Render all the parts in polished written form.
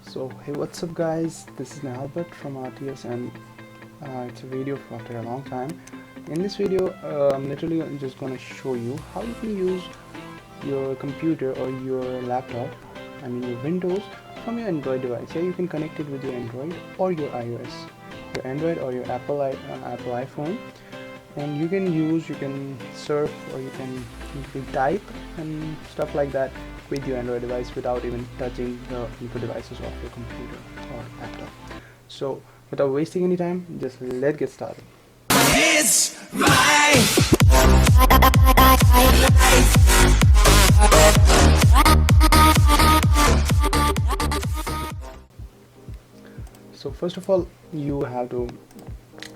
So hey, what's up guys, this is Albert from RTS, and it's a video after a long time. In this video I'm literally just going to show you how you can use your computer or your laptop, I mean your Windows, from your Android device. Yeah, you can connect it with your Android or your iOS, your Android or your Apple iPhone, and you can surf, or you can type and stuff like that with your Android device without even touching the input devices of your computer or laptop. So without wasting any time, just let's get started. It's my So first of all, you have to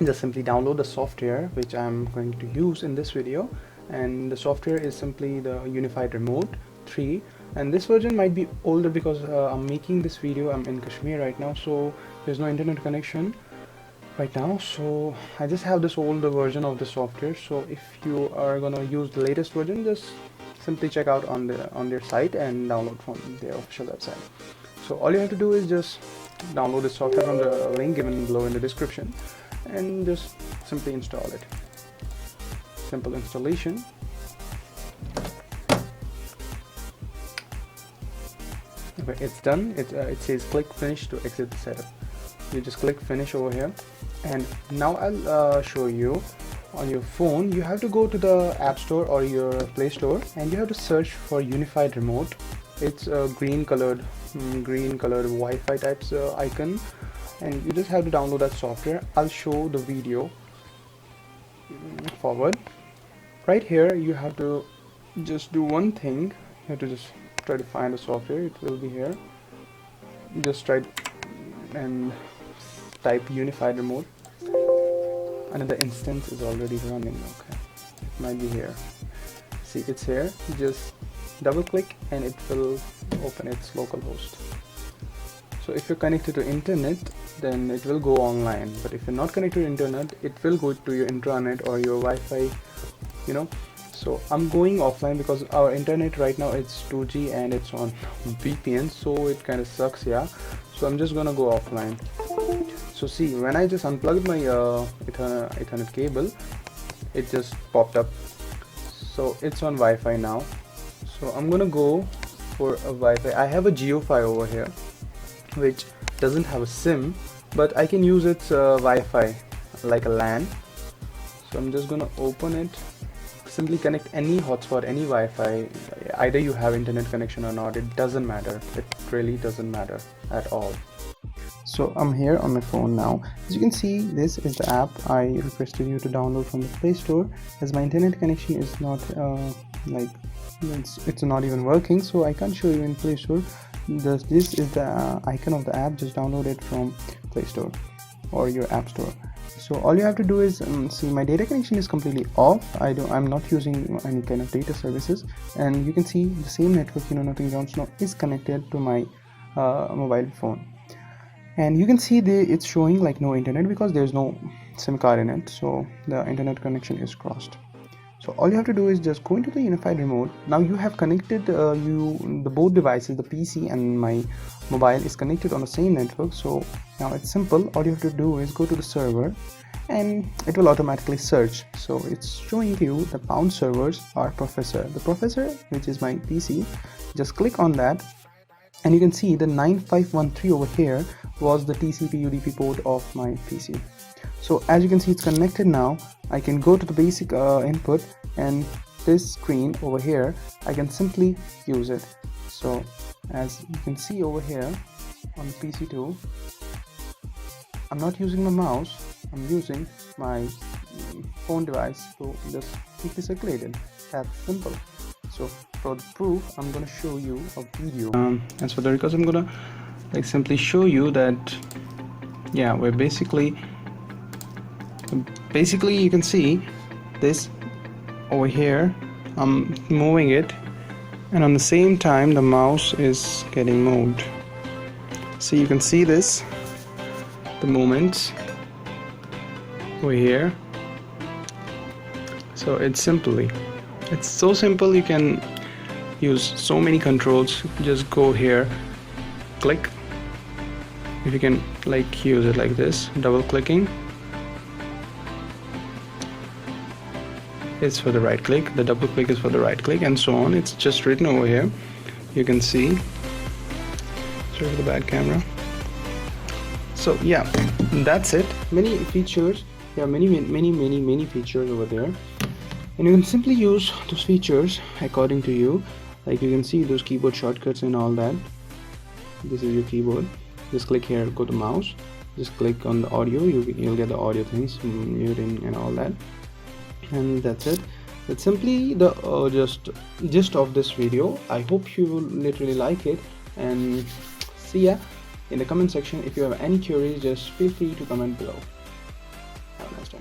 just simply download the software which I'm going to use in this video, and the software is simply the Unified Remote 3, and this version might be older because I'm making this video, I'm in Kashmir right now, so there's no internet connection right now, so I just have this older version of the software. So if you are gonna use the latest version, just simply check out on their site and download from their official website. So all you have to do is just download the software from the link given below in the description and just simply install it. Simple installation. Okay, it's done. It says click finish to exit the setup. You just click finish over here, and now I'll show you on your phone. You have to go to the App Store or your Play Store, and you have to search for Unified Remote. It's a green colored Wi-Fi types icon, and you just have to download that software. I'll show the video forward. Right here you have to just do one thing. You have to just try to find the software. It will be here. Just try and type Unified Remote. Another instance is already running. Okay, it might be here. See, it's here. You just double click and it will open its localhost. So if you're connected to internet, then it will go online, but if you're not connected to internet, it will go to your intranet or your Wi-Fi, you know. So I'm going offline because our internet right now it's 2G and it's on VPN, so it kind of sucks. Yeah, so I'm just gonna go offline. So see, when I just unplugged my Ethernet cable, it just popped up. So it's on Wi-Fi now. So I'm gonna go for a Wi-Fi. I have a JioFi over here which doesn't have a SIM, but I can use its Wi-Fi like a LAN. So I'm just gonna open it. Simply connect any hotspot, any Wi-Fi, either you have internet connection or not, it doesn't matter. It really doesn't matter at all. So I'm here on my phone now. As you can see, this is the app I requested you to download from the Play Store. As my internet connection is not it's not even working, so I can't show you in Play Store. This is the icon of the app. Just download it from Play Store or your App Store. So all you have to do is see, my data connection is completely off. I'm not using any kind of data services, and you can see the same network, Nothing Jones Now, is connected to my mobile phone. And you can see it's showing like no internet because there's no SIM card in it, so the internet connection is crossed. So all you have to do is just go into the Unified Remote. Now you have connected the both devices, the PC and my mobile is connected on the same network. So now it's simple. All you have to do is go to the server and it will automatically search. So it's showing you the pound servers or Professor. The Professor, which is my PC, just click on that and you can see the 9513 over here was the TCP UDP port of my PC. So as you can see, it's connected now. I can go to the basic input, and this screen over here, I can simply use it. So as you can see over here on the PC2, I'm not using my mouse, I'm using my phone device to just keep it circulated. That's simple. So for the proof, I'm gonna show you a video. And so because I'm gonna simply show you that, yeah, we're basically you can see this over here. I'm moving it, and on the same time the mouse is getting moved. So you can see this, the movements over here. So it's so simple. You can use so many controls. Just go here, click, if you can like use it like this, double clicking, it's for the right click, the double click is for the right click, and so on. It's just written over here, you can see. Sorry for the bad camera. So yeah, that's it. Many features, there are many features over there, and you can simply use those features according to you. Like you can see those keyboard shortcuts and all that. This is your keyboard. Just click here, go to mouse, just click on the audio, you'll get the audio things, muting and all that, and that's it. That's simply the just gist of this video. I hope you will literally like it, and see ya in the comment section. If you have any queries, just feel free to comment below. Have a nice day.